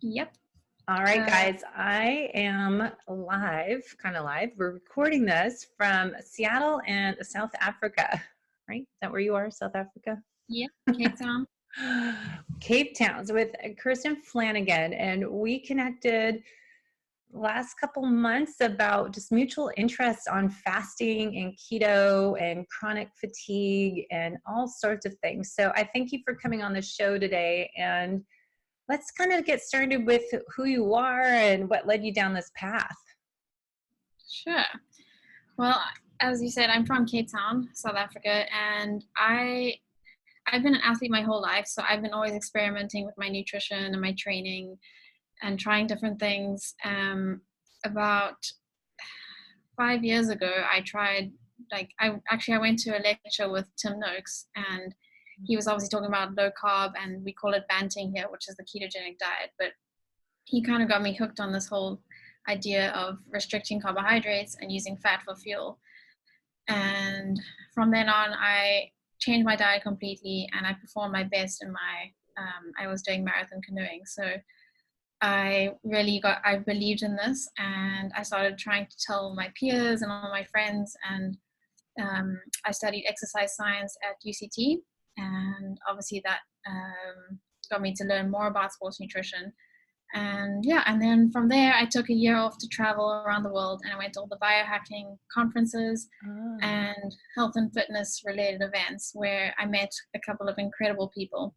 Yep. All right, guys, I am live, kind of live. We're recording this from Seattle and South Africa, right? Is that where you are, South Africa? Yep. Cape Town. Cape Town's with Kirsten Flanagan, and we connected last couple months about just mutual interest on fasting and keto and chronic fatigue and all sorts of things. So I thank you for coming on the show today, and let's kind of get started with who you are and what led you down this path. Sure. Well, as you said, I'm from Cape Town, South Africa, and I've been an athlete my whole life, so I've been always experimenting with my nutrition and my training and trying different things. About 5 years ago, I tried, I went to a lecture with Tim Noakes, and he was obviously talking about low carb, and we call it banting here, which is the ketogenic diet. But he kind of got me hooked on this whole idea of restricting carbohydrates and using fat for fuel. And from then on, I changed my diet completely, and I performed my best in I was doing marathon canoeing. So I believed in this, and I started trying to tell my peers and all my friends, and I studied exercise science at UCT, and obviously that got me to learn more about sports nutrition. And then from there, I took a year off to travel around the world, and I went to all the biohacking conferences and health and fitness related events where I met a couple of incredible people,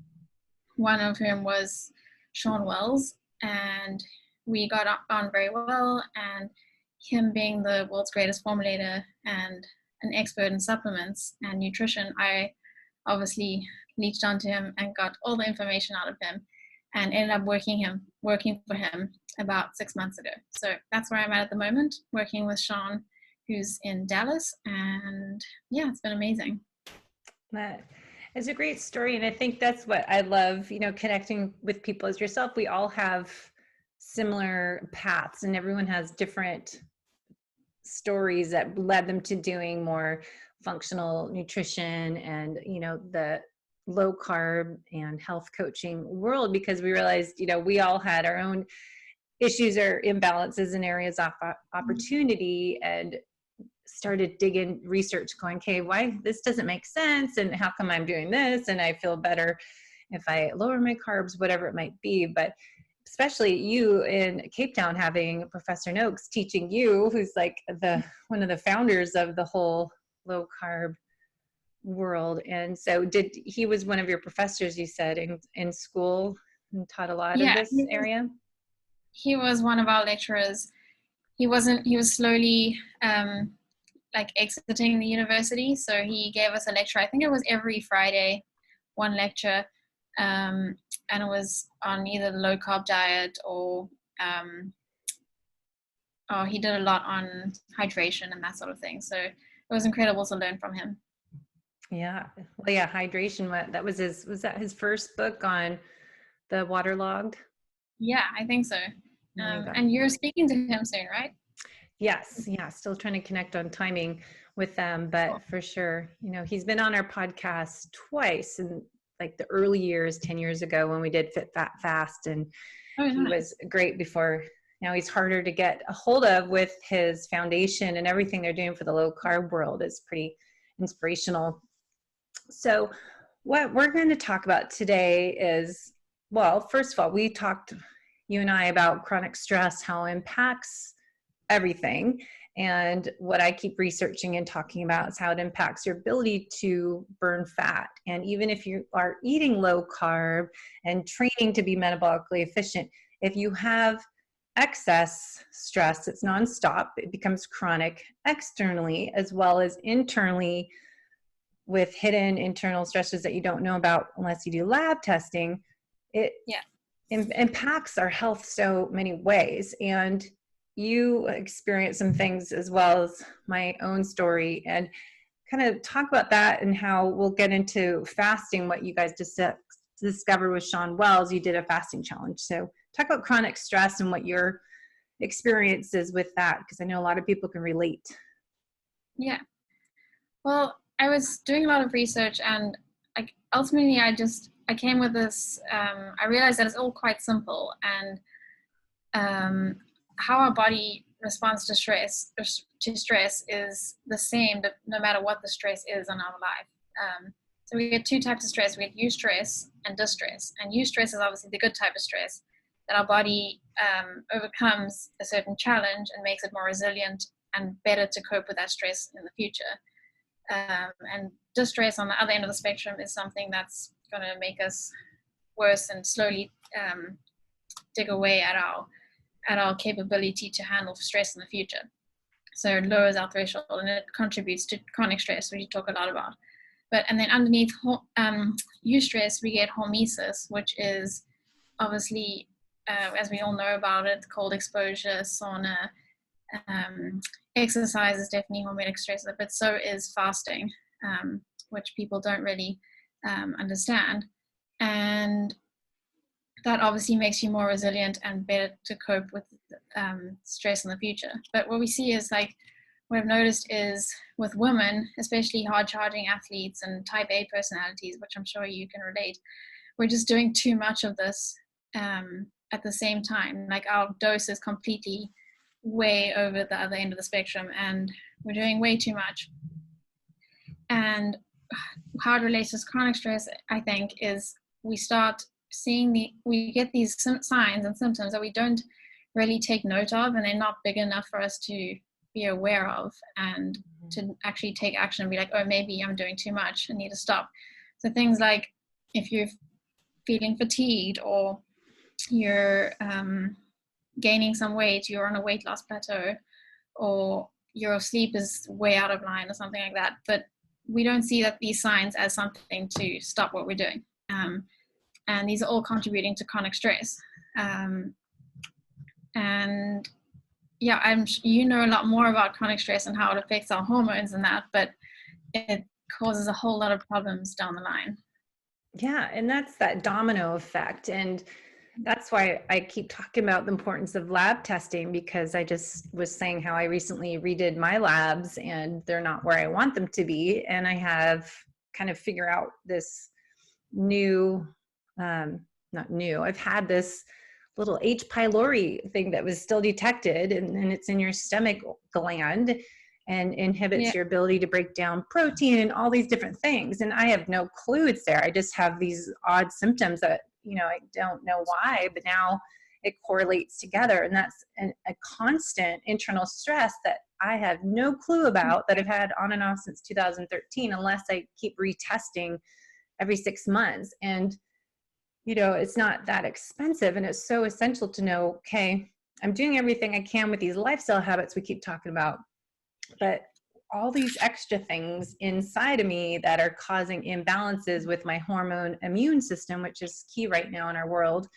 one of whom was Shawn Wells, and we got on very well. And him being the world's greatest formulator and an expert in supplements and nutrition, I obviously leached onto him and got all the information out of him, and ended up working for him about 6 months ago. So that's where I'm at the moment, working with Shawn, who's in Dallas, and yeah, it's been amazing. That is a great story, and I think that's what I love, connecting with people as yourself. We all have similar paths, and everyone has different stories that led them to doing more functional nutrition and, the low carb and health coaching world, because we realized, we all had our own issues or imbalances in areas of opportunity, and started digging research going, okay, why this doesn't make sense, and how come I'm doing this, and I feel better if I lower my carbs, whatever it might be. But especially you in Cape Town, having Professor Noakes teaching you, who's like one of the founders of the whole low carb world. And so he was one of your professors, you said, in school, and taught a lot of this area? He was one of our lecturers. He was slowly exiting the university, so he gave us a lecture. I think it was every Friday, one lecture, and it was on either the low carb diet or he did a lot on hydration and that sort of thing. So it was incredible to learn from him. Yeah. Well, yeah, hydration. Was that his first book on the waterlogged? Yeah, I think so. And you're speaking to him soon, right? Yes. Yeah. Still trying to connect on timing with them, but for sure, he's been on our podcast twice in like the early years, 10 years ago, when we did Fit Fat Fast, and he was great before. Now he's harder to get a hold of with his foundation, and everything they're doing for the low carb world is pretty inspirational. So what we're going to talk about today is, well, first of all, you and I, about chronic stress, how it impacts everything. And what I keep researching and talking about is how it impacts your ability to burn fat. And even if you are eating low carb and training to be metabolically efficient, if you have excess stress, it's nonstop, it becomes chronic externally as well as internally, with hidden internal stresses that you don't know about unless you do lab testing. It impacts our health so many ways. And you experience some things as well as my own story, and kind of talk about that, and how we'll get into fasting, what you guys discovered with Shawn Wells. You did a fasting challenge. So talk about chronic stress and what your experience is with that, because I know a lot of people can relate. Yeah. Well, I was doing a lot of research, and ultimately I came with this, I realized that it's all quite simple, and how our body responds to stress is the same no matter what the stress is in our life. So we get two types of stress. We get eustress and distress. And eustress is obviously the good type of stress that our body overcomes a certain challenge and makes it more resilient and better to cope with that stress in the future. And distress on the other end of the spectrum is something that's going to make us worse and slowly dig away at our capability to handle stress in the future. So it lowers our threshold and it contributes to chronic stress, which you talk a lot about. And then underneath eustress, we get hormesis, which is obviously, as we all know about it, cold exposure, sauna, exercise is definitely hormetic stressor, but so is fasting, which people don't really understand. And that obviously makes you more resilient and better to cope with stress in the future. But what we see is, like, what I've noticed is with women, especially hard charging athletes and type A personalities, which I'm sure you can relate, we're just doing too much of this at the same time. Like, our dose is completely way over the other end of the spectrum and we're doing way too much. And how it relates to chronic stress, I think, is we start we get these signs and symptoms that we don't really take note of, and they're not big enough for us to be aware of and to actually take action and be like, oh, maybe I'm doing too much, I need to stop. So things like if you're feeling fatigued or you're gaining some weight, you're on a weight loss plateau, or your sleep is way out of line or something like that, but we don't see that these signs as something to stop what we're doing. And these are all contributing to chronic stress. And yeah, you know a lot more about chronic stress and how it affects our hormones and that, but it causes a whole lot of problems down the line. Yeah, and that's that domino effect. And that's why I keep talking about the importance of lab testing, because I just was saying how I recently redid my labs and they're not where I want them to be. And I have kind of figured out this new, not new, I've had this little H. pylori thing that was still detected, and it's in your stomach gland and inhibits your ability to break down protein and all these different things. And I have no clue it's there. I just have these odd symptoms that, I don't know why, but now it correlates together. And that's a constant internal stress that I have no clue about, that I've had on and off since 2013, unless I keep retesting every 6 months. And, it's not that expensive, and it's so essential to know, okay, I'm doing everything I can with these lifestyle habits we keep talking about, but all these extra things inside of me that are causing imbalances with my hormone immune system, which is key right now in our world,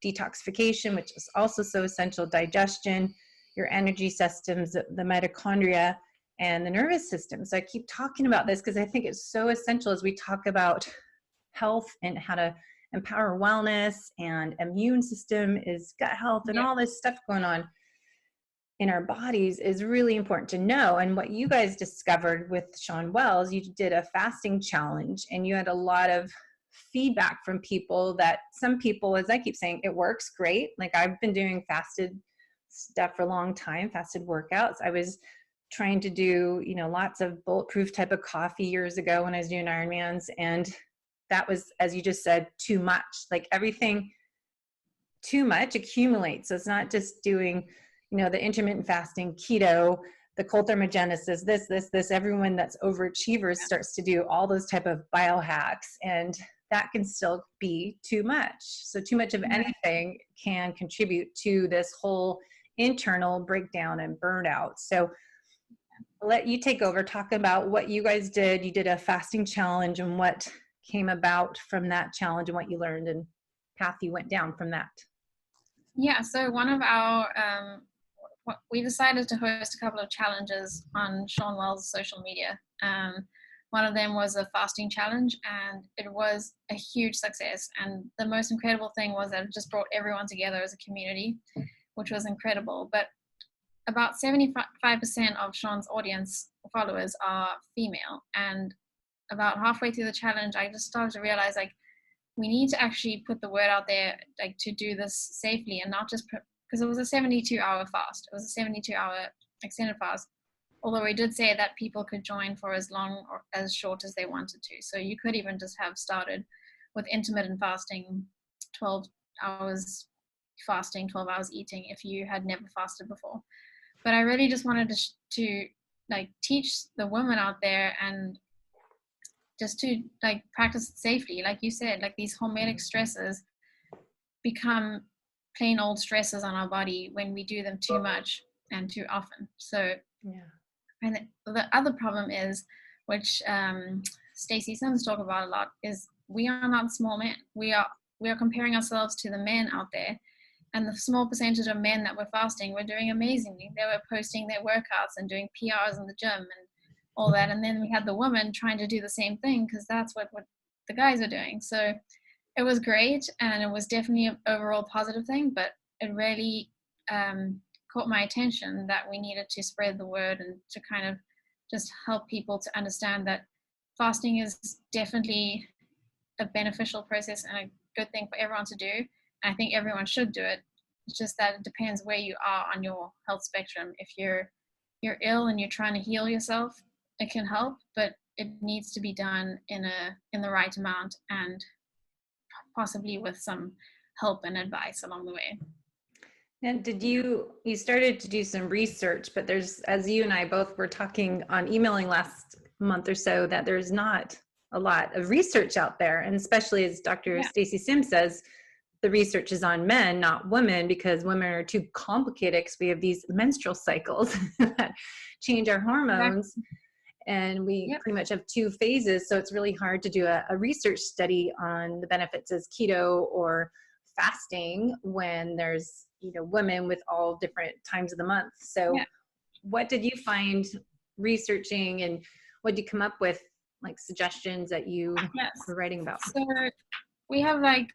detoxification, which is also so essential, digestion, your energy systems, the mitochondria, and the nervous system. So I keep talking about this because I think it's so essential as we talk about health and how to empower wellness and immune system, is gut health and all this stuff going on in our bodies is really important to know. And what you guys discovered with Shawn Wells, you did a fasting challenge and you had a lot of feedback from people that some people, as I keep saying, it works great. Like, I've been doing fasted stuff for a long time, fasted workouts. I was trying to do, lots of bulletproof type of coffee years ago when I was doing Ironmans. And that was, as you just said, too much. Like, everything too much accumulates. So it's not just doing, the intermittent fasting, keto, the cold thermogenesis, this, everyone that's overachievers starts to do all those type of biohacks, and that can still be too much. So too much of anything can contribute to this whole internal breakdown and burnout. So I'll let you take over, talk about what you guys did. You did a fasting challenge and what came about from that challenge and what you learned and path you went down from that. Yeah, so one of our, we decided to host a couple of challenges on Shawn Wells' social media. One of them was a fasting challenge, and it was a huge success. And the most incredible thing was that it just brought everyone together as a community, which was incredible. But about 75% of Shawn's audience followers are female. And about halfway through the challenge, I just started to realize, like, we need to actually put the word out there, like, to do this safely and not just because because it was a 72-hour fast. It was a 72-hour extended fast. Although we did say that people could join for as long or as short as they wanted to. So you could even just have started with intermittent fasting, 12 hours fasting, 12 hours eating, if you had never fasted before. But I really just wanted to like teach the women out there and just to like practice safely. Like you said, like these hormetic stresses become plain old stresses on our body when we do them too much and too often. So Yeah. and the other problem is, which Stacey Sims talk about a lot, is we are not small men. We are comparing ourselves to the men out there, and the small percentage of men that were fasting were doing amazingly. They were posting their workouts and doing PRs in the gym and all that. And then we had the women trying to do the same thing because that's what the guys are doing. So it was great, and it was definitely an overall positive thing, but it really caught my attention that we needed to spread the word and to kind of just help people to understand that fasting is definitely a beneficial process and a good thing for everyone to do. And I think everyone should do it. It's just that it depends where you are on your health spectrum. If you're ill and you're trying to heal yourself, it can help, but it needs to be done in the right amount and possibly with some help and advice along the way. And did you started to do some research, but there's, as you and I both were talking on emailing last month or so, that there's not a lot of research out there. And especially as Dr. Stacey Sims says, the research is on men, not women, because women are too complicated because we have these menstrual cycles that change our hormones. Exactly. And we pretty much have 2 phases. So it's really hard to do a research study on the benefits as keto or fasting when there's, women with all different times of the month. So what did you find researching, and what did you come up with, like suggestions that you were writing about? So we have like,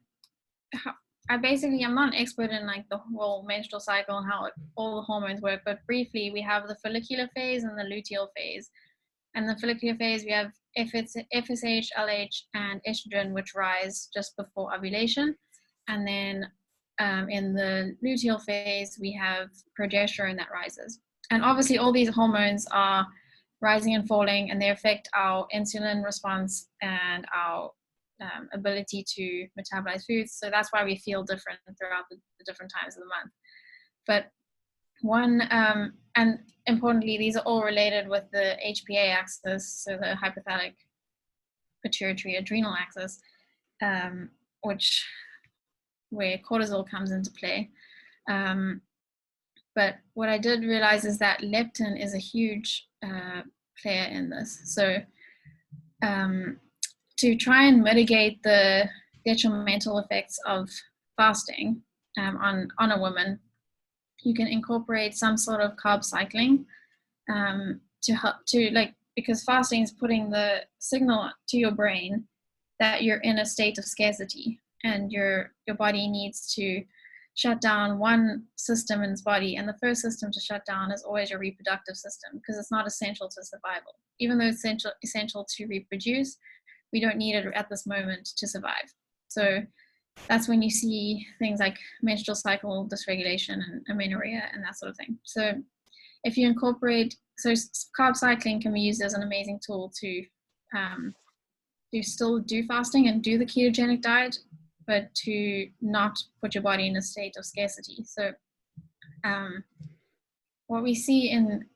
I'm not an expert in like the whole menstrual cycle and how all the hormones work, but briefly we have the follicular phase and the luteal phase. And the follicular phase, we have FSH, LH, and estrogen, which rise just before ovulation. And then in the luteal phase, we have progesterone that rises. And obviously all these hormones are rising and falling, and they affect our insulin response and our ability to metabolize foods. So that's why we feel different throughout the different times of the month. But one, and importantly, these are all related with the HPA axis, so the hypothalamic pituitary adrenal axis, where cortisol comes into play. But what I did realize is that leptin is a huge player in this. So to try and mitigate the detrimental effects of fasting on a woman, you can incorporate some sort of carb cycling to help because fasting is putting the signal to your brain that you're in a state of scarcity, and your body needs to shut down one system in its body, and the first system to shut down is always your reproductive system, because it's not essential to survival. Even though it's essential to reproduce, we don't need it at this moment to survive. So that's when you see things like menstrual cycle dysregulation and amenorrhea and that sort of thing. So if you incorporate, so carb cycling can be used as an amazing tool to still do fasting and do the ketogenic diet, but to not put your body in a state of scarcity. So what we see in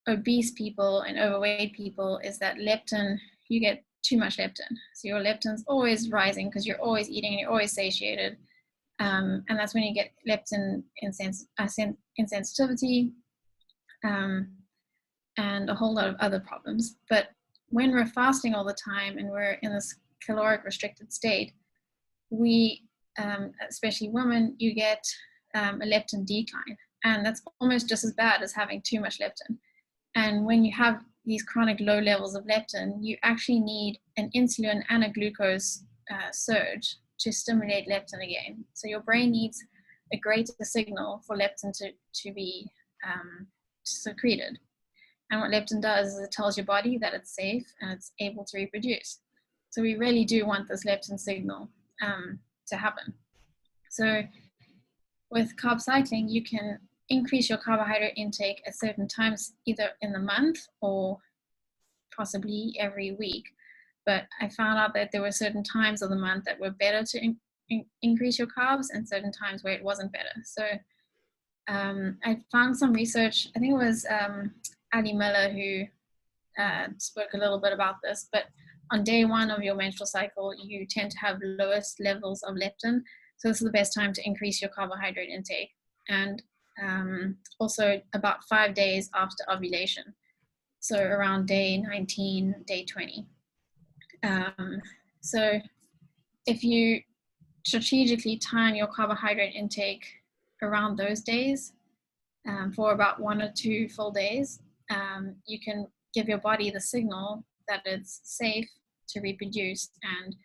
obese people and overweight people is that leptin, you get too much leptin. So your leptin's always rising because you're always eating and you're always satiated. And that's when you get leptin insensitivity and a whole lot of other problems. But when we're fasting all the time and we're in this caloric restricted state, we, especially women, you get a leptin decline. And that's almost just as bad as having too much leptin. And when you have these chronic low levels of leptin, you actually need an insulin and a glucose surge to stimulate leptin again. So your brain needs a greater signal for leptin to be secreted. And what leptin does is it tells your body that it's safe and it's able to reproduce. So we really do want this leptin signal to happen. So with carb cycling, you can increase your carbohydrate intake at certain times, either in the month or possibly every week. But I found out that there were certain times of the month that were better to increase your carbs, and certain times where it wasn't better. So I found some research, I think it was Ali Miller who spoke a little bit about this, but on day 1 of your menstrual cycle, you tend to have lowest levels of leptin. So this is the best time to increase your carbohydrate intake. And also about 5 days after ovulation. So around day 19, day 20. So if you strategically time your carbohydrate intake around those days for about 1 or 2 full days, you can give your body the signal that it's safe to reproduce, and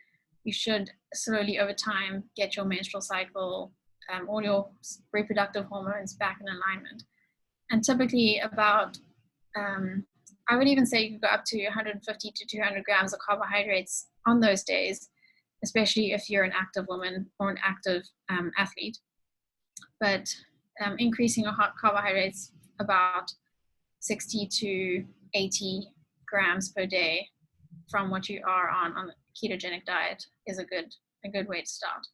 you should slowly over time get your menstrual cycle, all your reproductive hormones back in alignment. And typically about, I would even say you could go up to 150 to 200 grams of carbohydrates on those days, especially if you're an active woman or an active athlete. But increasing your carbohydrates about 60 to 80 grams per day from what you are on a ketogenic diet is a good way to start.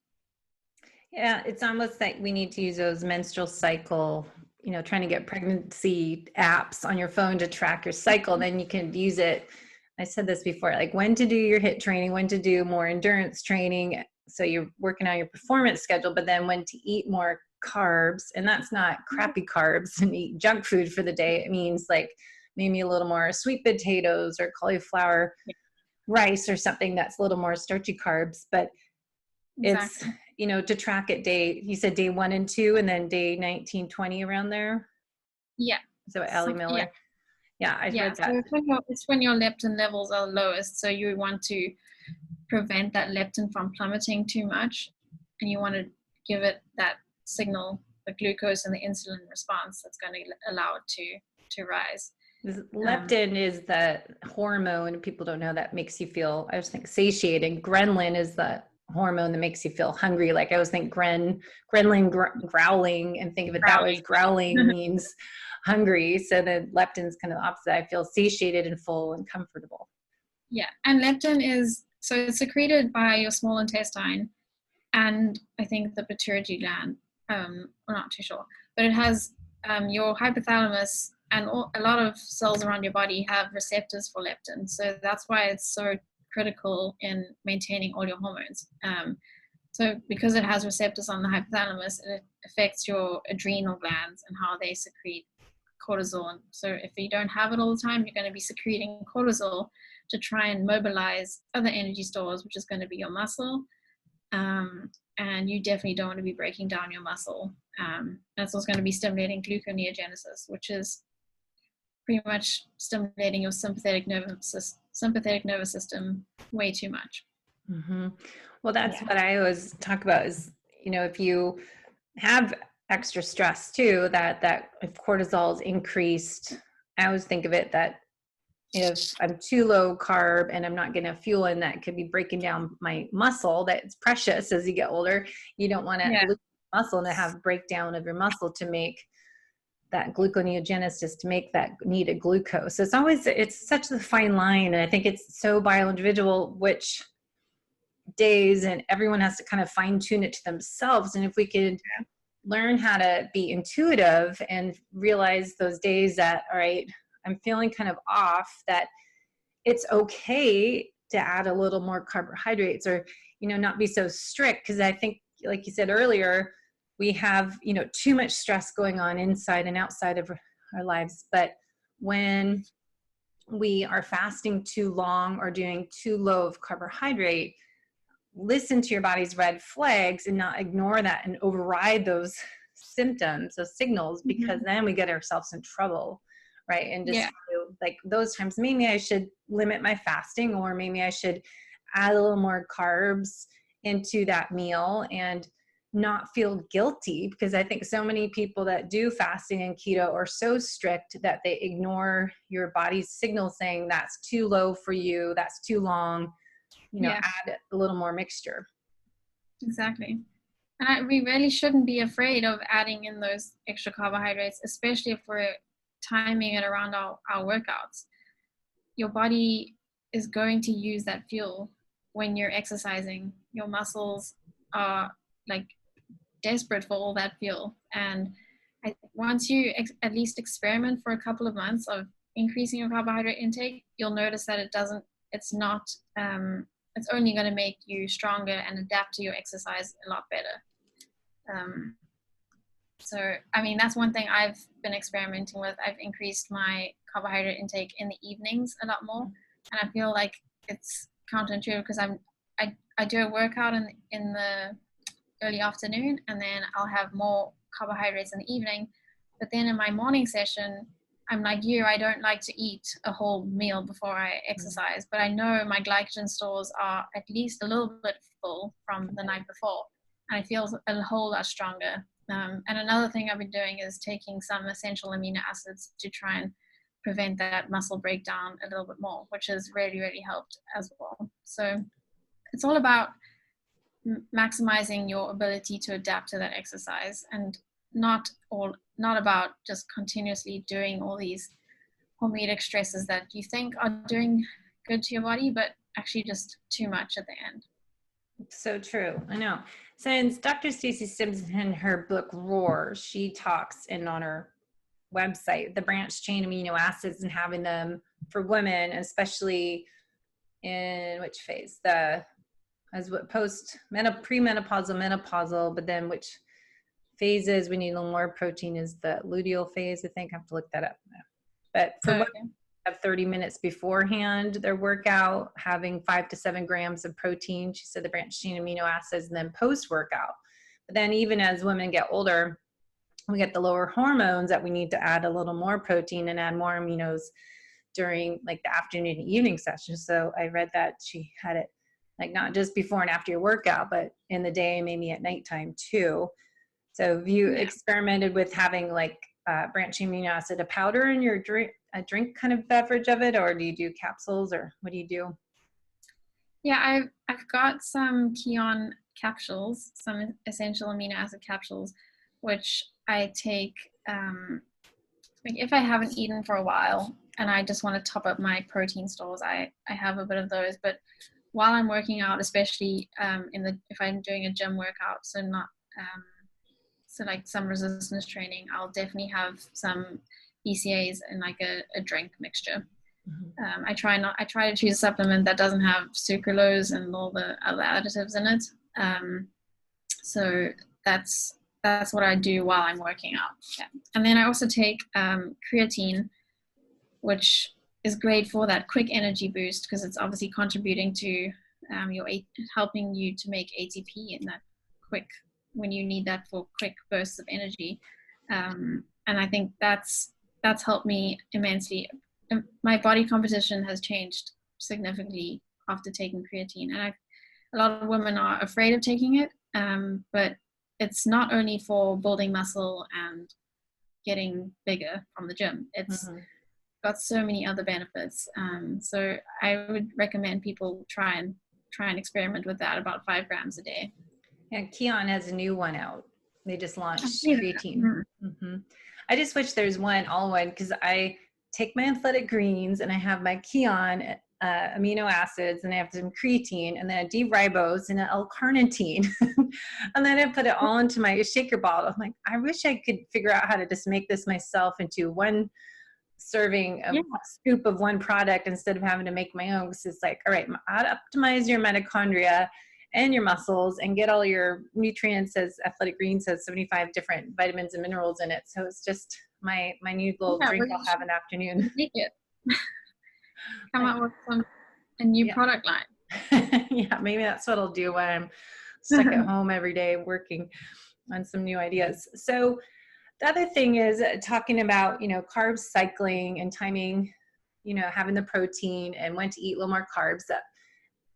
Yeah, it's almost like we need to use those menstrual cycle, trying to get pregnancy apps on your phone to track your cycle. Then you can use it. I said this before, like when to do your HIIT training, when to do more endurance training. So you're working on your performance schedule, but then when to eat more carbs. And that's not crappy carbs and eat junk food for the day. It means like maybe a little more sweet potatoes or cauliflower rice or something that's a little more starchy carbs. But exactly. It's, to track it you said day 1 and 2 and then day 19, 20 around there. Yeah. So Ali Miller. Yeah, I read that. So it's when your leptin levels are lowest. So you want to prevent that leptin from plummeting too much, and you want to give it that signal, the glucose and the insulin response that's going to allow it to rise. Leptin is the hormone, people don't know, that makes you feel, I just think, satiated. Ghrelin is the hormone that makes you feel hungry. Like I always think ghrelin growling, and think of it that way. Growling means hungry. So the leptin's kind of the opposite. I feel satiated and full and comfortable. Yeah, and leptin is, so it's secreted by your small intestine and I think the pituitary gland. I'm not too sure, but it has your hypothalamus and a lot of cells around your body have receptors for leptin. So that's why it's so critical in maintaining all your hormones. So because it has receptors on the hypothalamus, it affects your adrenal glands and how they secrete cortisol. And so if you don't have it all the time, you're going to be secreting cortisol to try and mobilize other energy stores, which is going to be your muscle. And you definitely don't want to be breaking down your muscle. That's also going to be stimulating gluconeogenesis, which is pretty much stimulating your sympathetic nervous system way too much. Mm-hmm. Well, that's what I always talk about is, if you have extra stress too, that if cortisol is increased, I always think of it that if I'm too low carb and I'm not getting enough fuel in, that could be breaking down my muscle that's precious as you get older. You don't want to lose muscle and to have breakdown of your muscle to make that gluconeogenesis, to make that needed glucose. So it's such a fine line. And I think it's so bio-individual which days, and everyone has to kind of fine tune it to themselves. And if we could learn how to be intuitive and realize those days that, all right, I'm feeling kind of off, that it's okay to add a little more carbohydrates, or, not be so strict. Because I think, like you said earlier, we have, too much stress going on inside and outside of our lives. But when we are fasting too long or doing too low of carbohydrate, listen to your body's red flags and not ignore that and override those symptoms, those signals, because then we get ourselves in trouble. Right. And just like those times, maybe I should limit my fasting, or maybe I should add a little more carbs into that meal and not feel guilty, because I think so many people that do fasting and keto are so strict that they ignore your body's signal saying that's too low for you, that's too long, add a little more mixture. Exactly. And we really shouldn't be afraid of adding in those extra carbohydrates, especially if we're timing it around our workouts. Your body is going to use that fuel when you're exercising. Your muscles are like desperate for all that fuel. And once you at least experiment for a couple of months of increasing your carbohydrate intake, you'll notice that it's only going to make you stronger and adapt to your exercise a lot better. So, I mean, that's one thing I've been experimenting with. I've increased my carbohydrate intake in the evenings a lot more, and I feel like it's counterintuitive because I do a workout in the early afternoon, and then I'll have more carbohydrates in the evening. But then in my morning session, I'm like you, I don't like to eat a whole meal before I exercise, but I know my glycogen stores are at least a little bit full from the night before, and I feel a whole lot stronger. And another thing I've been doing is taking some essential amino acids to try and prevent that muscle breakdown a little bit more, which has really, really helped as well. So it's all about maximizing your ability to adapt to that exercise, and not about just continuously doing all these hormetic stresses that you think are doing good to your body, but actually just too much at the end. So true. I know. Since Dr. Stacy Simpson, in her book Roar, she talks on her website the branched chain amino acids and having them for women, especially in which phase? Premenopausal, menopausal, but then which phases we need a little more protein is the luteal phase. I think I have to look that up. But for women, have 30 minutes beforehand their workout, having 5 to 7 grams of protein. She said the branched chain amino acids, and then post workout. But then even as women get older, we get the lower hormones that we need to add a little more protein and add more aminos during like the afternoon and evening sessions. So I read that she had it like not just before and after your workout, but in the day, maybe at nighttime too. So have you experimented with having like branched amino acid, a powder in your drink, a drink kind of beverage of it, or do you do capsules, or what do you do? Yeah, I've got some Keon capsules, some essential amino acid capsules, which I take like if I haven't eaten for a while and I just want to top up my protein stores, I have a bit of those. But while I'm working out, especially if I'm doing a gym workout, so not so like some resistance training, I'll definitely have some BCAAs in like a drink mixture. Mm-hmm. I try to choose a supplement that doesn't have sucralose and all the other additives in it. So that's what I do while I'm working out. Yeah. And then I also take creatine, which is great for that quick energy boost because it's obviously contributing to helping you to make ATP in that quick, when you need that for quick bursts of energy. And I think that's helped me immensely. My body composition has changed significantly after taking creatine. And a lot of women are afraid of taking it, but it's not only for building muscle and getting bigger from the gym. It's got so many other benefits. So I would recommend people try and experiment with that, about 5 grams a day. And Keon has a new one out. They just launched creatine. Mm-hmm. I just wish there's all one, because I take my athletic greens and I have my Keon amino acids, and I have some creatine, and then a D-ribose and an L-carnitine. And then I put it all into my shaker bottle. I'm like, I wish I could figure out how to just make this myself into one serving, a scoop of one product, instead of having to make my own. Because it's like, all right, optimize your mitochondria and your muscles and get all your nutrients, as Athletic Greens has 75 different vitamins and minerals in it. So it's just my new little drink I'll have in the afternoon. Make it. Come out with a new product line. Yeah, maybe that's what I'll do when I'm stuck at home every day working on some new ideas. So the other thing is talking about, carb cycling and timing, having the protein and when to eat a little more carbs.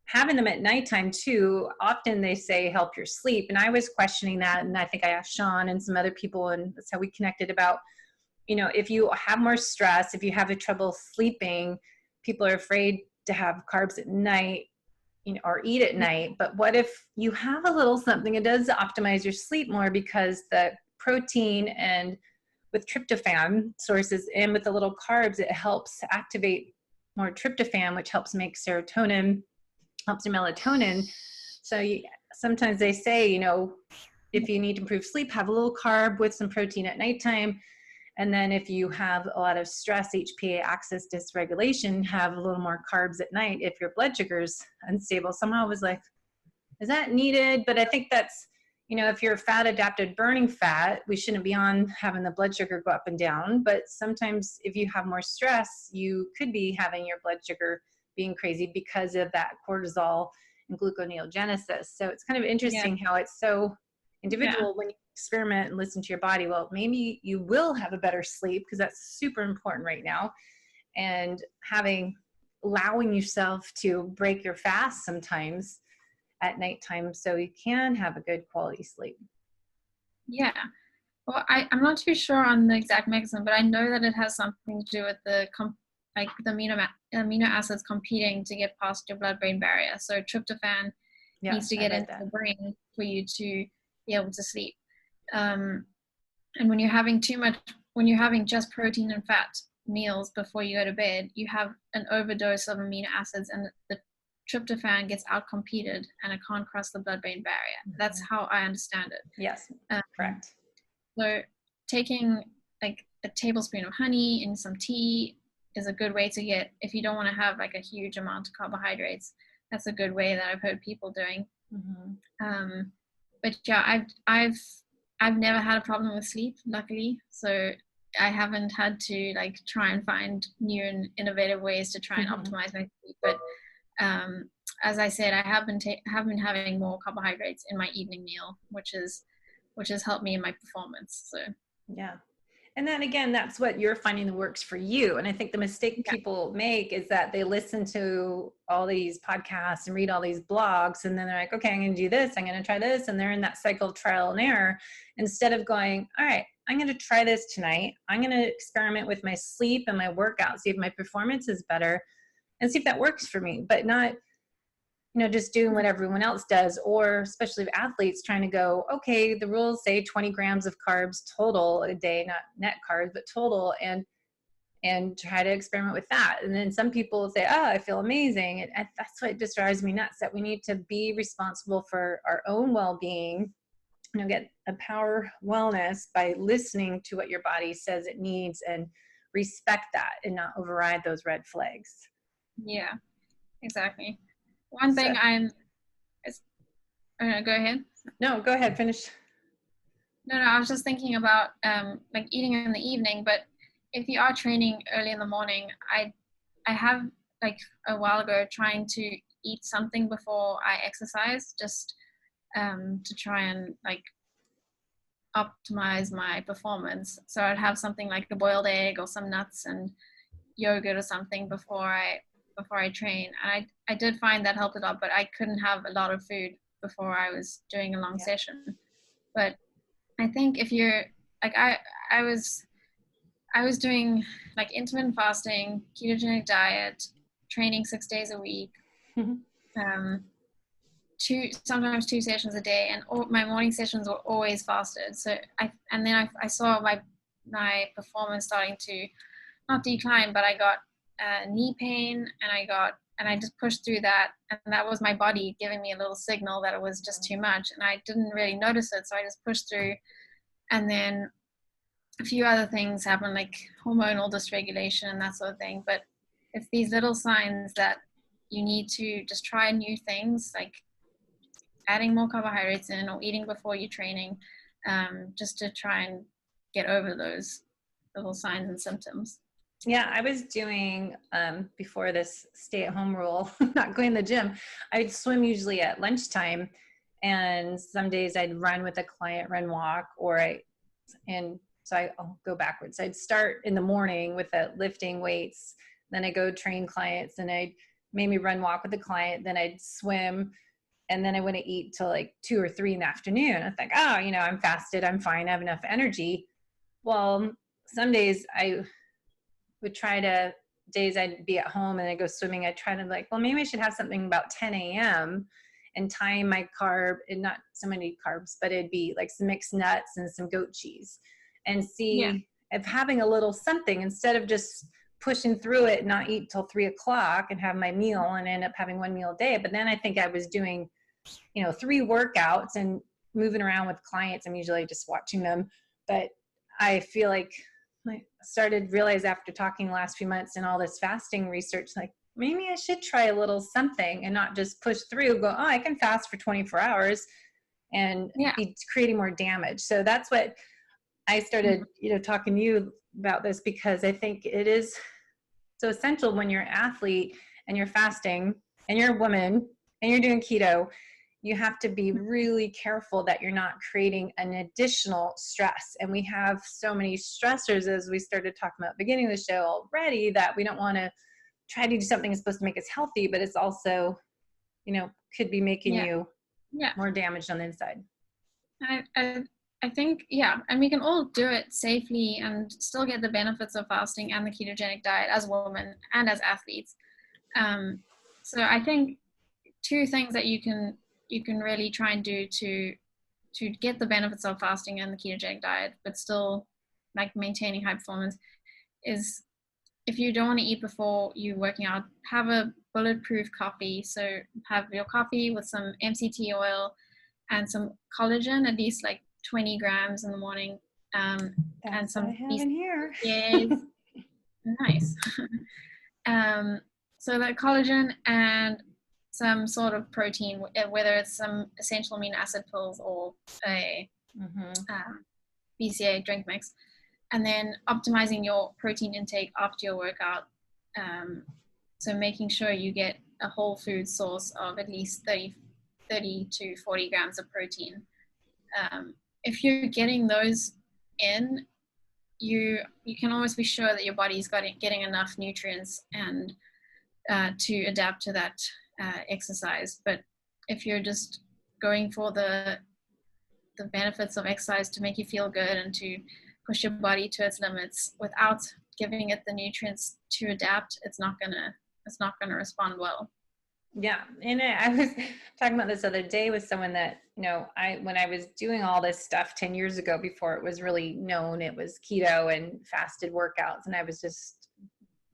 Having them at nighttime too, often they say help your sleep. And I was questioning that. And I think I asked Sean and some other people, and that's how we connected about, if you have more stress, if you have trouble sleeping, people are afraid to have carbs at night, you know, or eat at night. But what if you have a little something? It does optimize your sleep more because the protein and with tryptophan sources and with the little carbs, it helps activate more tryptophan, which helps make serotonin, helps your melatonin. So sometimes they say, you know, if you need to improve sleep, have a little carb with some protein at nighttime. And then if you have a lot of stress, HPA axis dysregulation, have a little more carbs at night if your blood sugar's unstable. Somehow I was like, is that needed? But I think that's, you know, if you're fat adapted burning fat, we shouldn't be on having the blood sugar go up and down. But sometimes if you have more stress, you could be having your blood sugar being crazy because of that cortisol and gluconeogenesis. So it's kind of interesting how it's so individual when you experiment and listen to your body. Well, maybe you will have a better sleep because that's super important right now. And allowing yourself to break your fast sometimes at nighttime so you can have a good quality sleep. Yeah. Well, I'm not too sure on the exact mechanism, but I know that it has something to do with the amino acids competing to get past your blood-brain barrier. So tryptophan needs to get into the brain for you to be able to sleep. And when you're having just protein and fat meals before you go to bed, you have an overdose of amino acids, and the tryptophan gets outcompeted and it can't cross the blood-brain barrier. That's how I understand it. Yes, correct. So taking like a tablespoon of honey in some tea is a good way to get, if you don't want to have like a huge amount of carbohydrates, that's a good way that I've heard people doing. But yeah, I've never had a problem with sleep, luckily. So I haven't had to like try and find new and innovative ways to try and optimize my sleep. But as I said, I have been having more carbohydrates in my evening meal, which has helped me in my performance. So yeah. And then again, that's what you're finding that works for you. And I think the mistake people make is that they listen to all these podcasts and read all these blogs, and then they're like, okay, I'm going to do this, I'm going to try this. And they're in that cycle of trial and error instead of going, all right, I'm going to try this tonight. I'm going to experiment with my sleep and my workout, see if my performance is better and see if that works for me, but not, you know, just doing what everyone else does, or especially athletes trying to go, okay, the rules say 20 grams of carbs total a day, not net carbs, but total, and try to experiment with that. And then some people say, oh, I feel amazing. And that's what just drives me nuts, that we need to be responsible for our own well-being, you know, get a power wellness by listening to what your body says it needs and respect that and not override those red flags. Yeah, exactly. One thing go ahead. No, go ahead, finish. No, I was just thinking about like eating in the evening, but if you are training early in the morning, I have like a while ago trying to eat something before I exercise, just to try and like optimize my performance. So I'd have something like a boiled egg or some nuts and yogurt or something before I train. And I did find that helped a lot, but I couldn't have a lot of food before I was doing a long session. But I think if you're like, I was doing like intermittent fasting, ketogenic diet, training 6 days a week, sometimes 2 sessions a day, and my morning sessions were always fasted. So I saw my performance starting to not decline, but I got knee pain, and I just pushed through that, and that was my body giving me a little signal that it was just too much, and I didn't really notice it, so I just pushed through. And then a few other things happen, like hormonal dysregulation and that sort of thing. But it's these little signs that you need to just try new things, like adding more carbohydrates in or eating before you're training, just to try and get over those little signs and symptoms. Yeah, I was doing, before this stay-at-home rule, not going to the gym, I'd swim usually at lunchtime, and some days I'd run with a client, walk, I'll go backwards. I'd start in the morning with lifting weights, then I go train clients, and I'd maybe run, walk with the client, then I'd swim, and then I wouldn't eat till like 2 or 3 in the afternoon. I was like, oh, you know, I'm fasted, I'm fine, I have enough energy. Well, some days I would try to days I'd be at home and I'd go swimming, I'd try to like, well, maybe I should have something about 10 a.m. and time my carb, and not so many carbs, but it'd be like some mixed nuts and some goat cheese, and see if having a little something instead of just pushing through it, not eat till 3 o'clock and have my meal and end up having one meal a day. But then I think I was doing, 3 workouts and moving around with clients. I'm usually just watching them, but I feel like I started realize after talking the last few months and all this fasting research, like maybe I should try a little something and not just push through, go, oh, I can fast for 24 hours and be creating more damage. So that's what I started, talking to you about this, because I think it is so essential when you're an athlete and you're fasting and you're a woman and you're doing keto. You have to be really careful that you're not creating an additional stress. And we have so many stressors, as we started talking about at the beginning of the show already, that we don't want to try to do something that's supposed to make us healthy, but it's also, could be making you more damaged on the inside. I think, and we can all do it safely and still get the benefits of fasting and the ketogenic diet as women and as athletes. So I think 2 things that you can really try and do to get the benefits of fasting and the ketogenic diet, but still like maintaining high performance, is if you don't want to eat before you working out, have a bulletproof coffee. So have your coffee with some MCT oil and some collagen, at least like 20 grams in the morning. That's and some what I have in here. Yes. Nice. So that collagen and some sort of protein, whether it's some essential amino acid pills or a BCA drink mix, and then optimizing your protein intake after your workout. So making sure you get a whole food source of at least 30 to 40 grams of protein. If you're getting those in, you can almost be sure that your body's getting enough nutrients and to adapt to that exercise. But if you're just going for the benefits of exercise to make you feel good and to push your body to its limits without giving it the nutrients to adapt, it's not gonna respond well. Yeah. And I was talking about this other day with someone that, when I was doing all this stuff 10 years ago, before it was really known, it was keto and fasted workouts. And I was just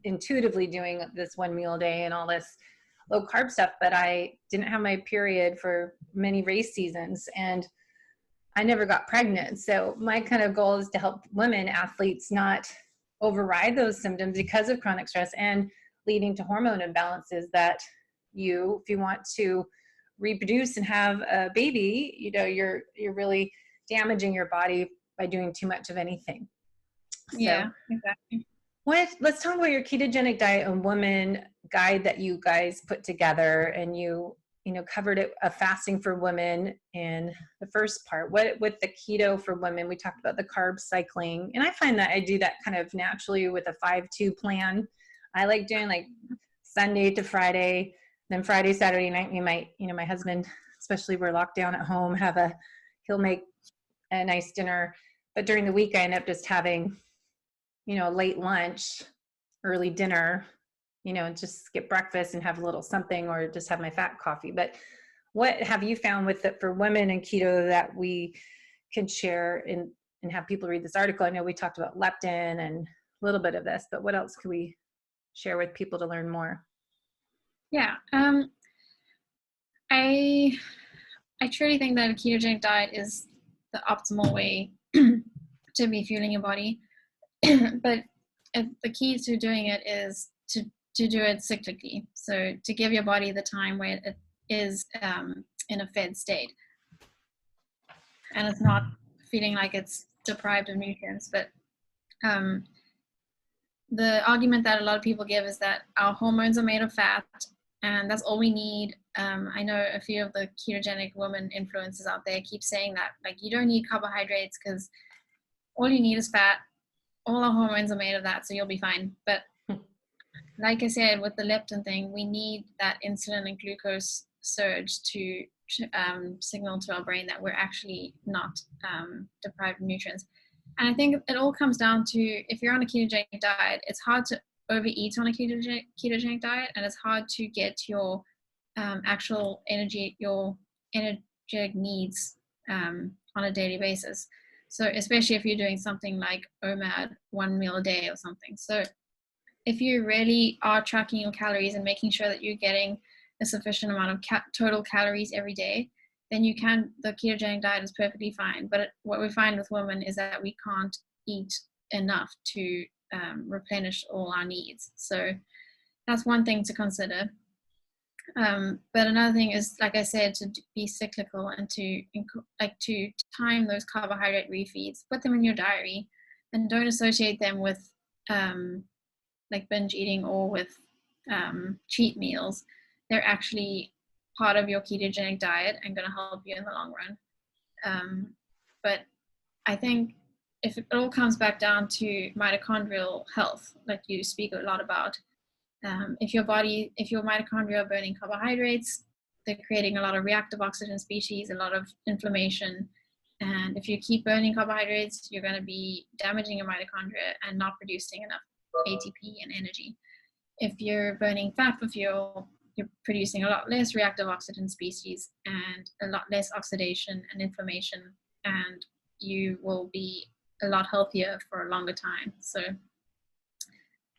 intuitively doing this one meal a day and all this low carb stuff, but I didn't have my period for many race seasons and I never got pregnant. So my kind of goal is to help women athletes not override those symptoms because of chronic stress and leading to hormone imbalances, that if you want to reproduce and have a baby, you're really damaging your body by doing too much of anything. Yeah, exactly. Let's talk about your ketogenic diet and woman guide that you guys put together, and you covered it, fasting for women in the first part. With the keto for women, we talked about the carb cycling, and I find that I do that kind of naturally with a 5-2 plan. I like doing like Sunday to Friday, then Friday, Saturday night, we might, my husband, especially we're locked down at home, he'll make a nice dinner. But during the week, I end up just having, late lunch, early dinner, just get breakfast and have a little something, or just have my fat coffee. But what have you found with it for women in keto that we can share and have people read this article? I know we talked about leptin and a little bit of this, but what else could we share with people to learn more? Yeah. I truly think that a ketogenic diet is the optimal way to be fueling your body. But the key to doing it is to do it cyclically. So to give your body the time where it is in a fed state. And it's not feeling like it's deprived of nutrients. But the argument that a lot of people give is that our hormones are made of fat, and that's all we need. I know a few of the ketogenic women influencers out there keep saying that, like, you don't need carbohydrates because all you need is fat. All our hormones are made of that, so you'll be fine. But like I said, with the leptin thing, we need that insulin and glucose surge to signal to our brain that we're actually not deprived of nutrients. And I think it all comes down to, if you're on a ketogenic diet, it's hard to overeat on a ketogenic diet, and it's hard to get your actual energy, your energetic needs on a daily basis. So especially if you're doing something like OMAD, 1 meal a day or something. So if you really are tracking your calories and making sure that you're getting a sufficient amount of total calories every day, then the ketogenic diet is perfectly fine. But what we find with women is that we can't eat enough to replenish all our needs. So that's one thing to consider. But another thing is, like I said, to be cyclical and to time those carbohydrate refeeds, put them in your diary, and don't associate them with like binge eating or with cheat meals. They're actually part of your ketogenic diet and going to help you in the long run. But I think if it all comes back down to mitochondrial health, like you speak a lot about, if your mitochondria are burning carbohydrates, they're creating a lot of reactive oxygen species, a lot of inflammation. And if you keep burning carbohydrates, you're going to be damaging your mitochondria and not producing enough ATP and energy. If you're burning fat for fuel, you're producing a lot less reactive oxygen species and a lot less oxidation and inflammation, and you will be a lot healthier for a longer time. So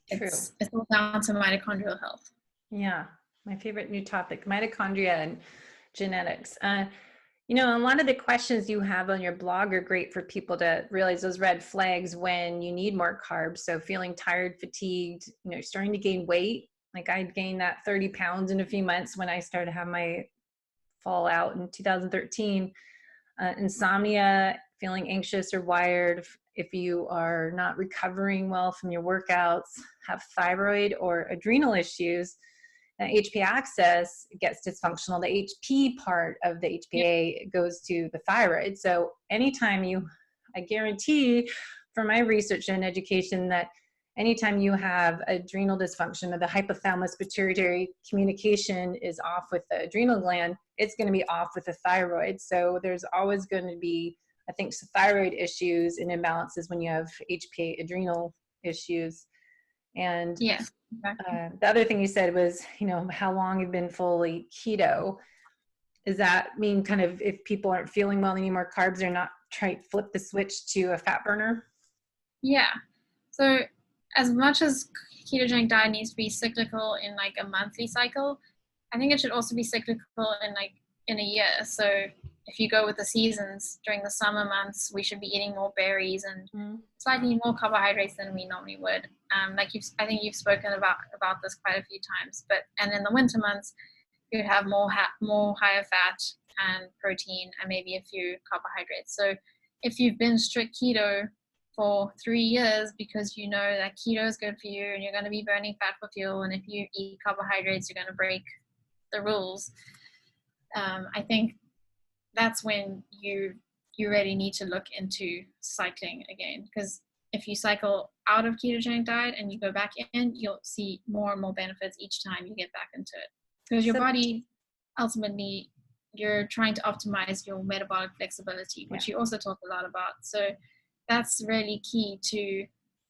it's all down to mitochondrial health. Yeah, my favorite new topic, mitochondria and genetics. You know, a lot of the questions you have on your blog are great for people to realize those red flags when you need more carbs. So feeling tired, fatigued, you know, starting to gain weight. Like I gained that 30 pounds in a few months when I started to have my fallout in 2013. Insomnia, feeling anxious or wired, if you are not recovering well from your workouts, have thyroid or adrenal issues, HPA axis gets dysfunctional. The HP part of the HPA goes to the thyroid. So anytime I guarantee from my research and education that anytime you have adrenal dysfunction or the hypothalamus pituitary communication is off with the adrenal gland, it's going to be off with the thyroid. So there's always going to be, I think, some thyroid issues and imbalances when you have HPA adrenal issues. And yes, exactly. The other thing you said was, you know, how long you've been fully keto. Does that mean kind of if people aren't feeling well, they need more carbs, they're not trying to flip the switch to a fat burner? Yeah. So as much as ketogenic diet needs to be cyclical in like a monthly cycle, I think it should also be cyclical in a year. So if you go with the seasons, during the summer months, we should be eating more berries and slightly more carbohydrates than we normally would. I think you've spoken about this quite a few times. And in the winter months, you'd have more higher fat and protein and maybe a few carbohydrates. So if you've been strict keto for 3 years because you know that keto is good for you and you're going to be burning fat for fuel, and if you eat carbohydrates, you're going to break the rules, I think that's when you really need to look into cycling again. Because if you cycle out of ketogenic diet and you go back in, you'll see more and more benefits each time you get back into it. Because your body, ultimately, you're trying to optimize your metabolic flexibility, which you also talk a lot about. So that's really key to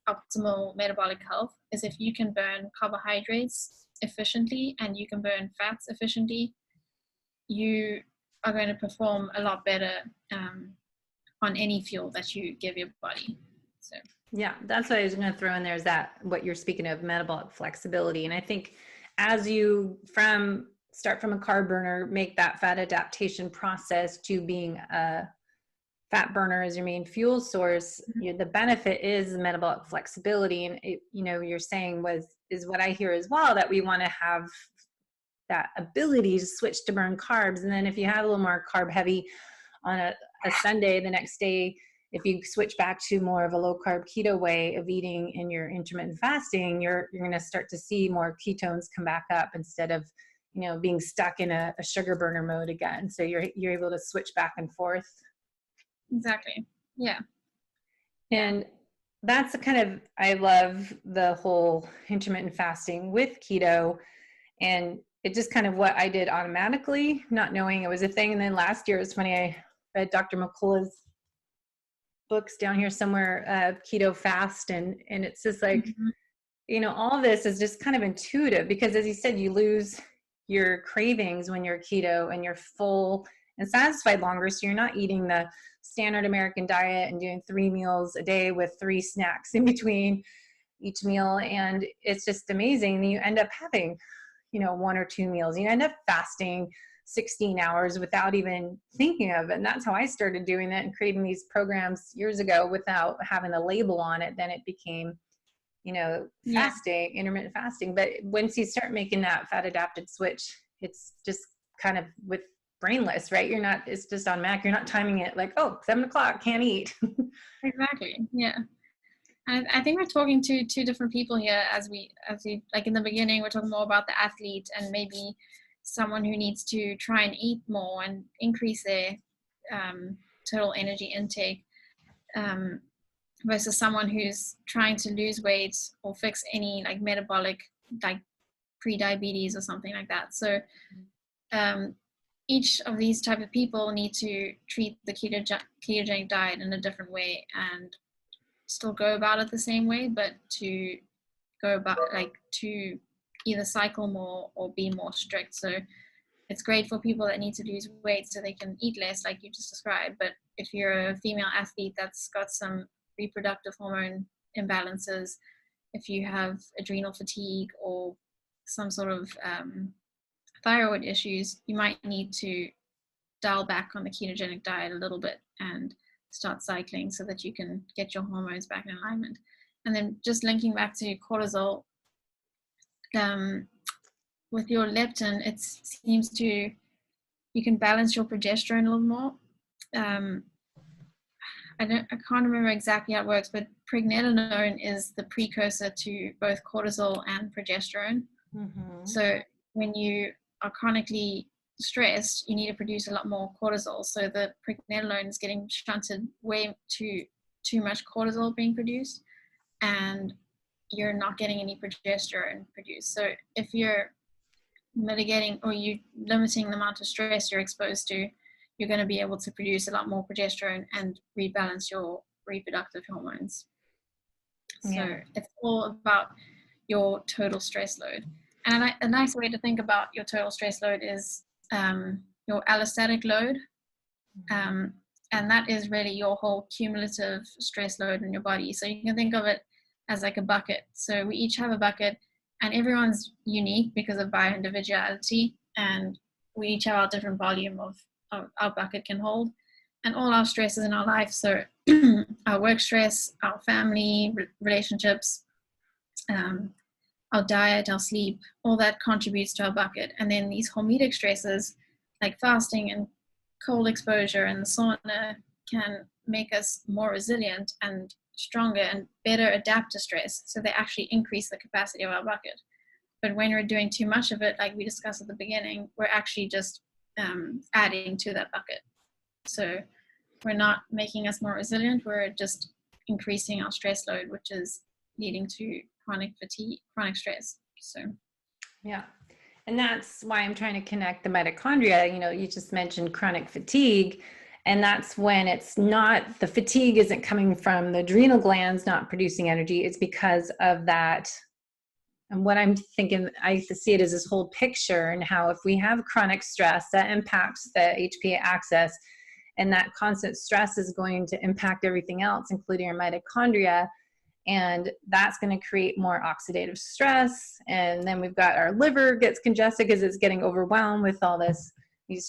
optimal metabolic health, is if you can burn carbohydrates efficiently and you can burn fats efficiently, you are going to perform a lot better on any fuel that you give your body. So yeah, that's what I was going to throw in there, is that what you're speaking of, metabolic flexibility. And I think as you start from a carb burner, make that fat adaptation process to being a fat burner as your main fuel source, the benefit is metabolic flexibility. And it, you know, you're saying is what I hear as well, that we want to have that ability to switch to burn carbs. And then if you have a little more carb heavy on a Sunday, the next day, if you switch back to more of a low carb keto way of eating in your intermittent fasting, you're going to start to see more ketones come back up instead of, you know, being stuck in a sugar burner mode again. So you're able to switch back and forth. Exactly. Yeah. And that's I love the whole intermittent fasting with keto, and it just kind of what I did automatically, not knowing it was a thing. And then last year, it's funny, I read Dr. McCullough's books down here somewhere, Keto Fast, and it's just like, all this is just kind of intuitive because, as you said, you lose your cravings when you're keto and you're full and satisfied longer. So you're not eating the standard American diet and doing 3 meals a day with 3 snacks in between each meal. And it's just amazing. You end up having, 1 or 2 meals. You end up fasting 16 hours without even thinking of it. And that's how I started doing it and creating these programs years ago without having a label on it. Then it became, fasting, intermittent fasting. But once you start making that fat adapted switch, it's just kind of with brainless, right? It's just on Mac. You're not timing it like, 7:00, can't eat. Exactly. Yeah. I think we're talking to 2 different people here as we like in the beginning, we're talking more about the athlete and maybe someone who needs to try and eat more and increase their total energy intake versus someone who's trying to lose weight or fix any like metabolic, like pre-diabetes or something like that. So each of these type of people need to treat the ketogenic diet in a different way and still go about it the same way, but to go about to either cycle more or be more strict. So it's great for people that need to lose weight so they can eat less, like you just described. But if you're a female athlete that's got some reproductive hormone imbalances, if you have adrenal fatigue or some sort of thyroid issues, you might need to dial back on the ketogenic diet a little bit and start cycling so that you can get your hormones back in alignment. And then just linking back to cortisol, with your leptin, it seems to, you can balance your progesterone a little more. I can't remember exactly how it works, but pregnenolone is the precursor to both cortisol and progesterone. Mm-hmm. So when you are chronically stressed, you need to produce a lot more cortisol. So the pregnenolone is getting shunted way too much cortisol being produced, and you're not getting any progesterone produced. So if you're mitigating or you limiting the amount of stress you're exposed to, you're going to be able to produce a lot more progesterone and rebalance your reproductive hormones. Yeah. So it's all about your total stress load. And a nice way to think about your total stress load is your allostatic load. And that is really your whole cumulative stress load in your body. So you can think of it as like a bucket. So we each have a bucket, and everyone's unique because of bio-individuality, and we each have our different volume of our bucket can hold, and all our stresses in our life. So our work stress, our family, relationships, our diet, our sleep, all that contributes to our bucket. And then these hormetic stresses like fasting and cold exposure and the sauna can make us more resilient and stronger and better adapt to stress. So they actually increase the capacity of our bucket. But when we're doing too much of it, like we discussed at the beginning, we're actually just adding to that bucket. So we're not making us more resilient, we're just increasing our stress load, which is leading to chronic fatigue, chronic stress. So yeah. And that's why I'm trying to connect the mitochondria. You just mentioned chronic fatigue, and that's when it's not, the fatigue isn't coming from the adrenal glands not producing energy. It's because of that. And what I'm thinking, I see it as this whole picture, and how if we have chronic stress, that impacts the HPA axis, and that constant stress is going to impact everything else, including our mitochondria. And that's going to create more oxidative stress. And then we've got our liver gets congested because it's getting overwhelmed with all these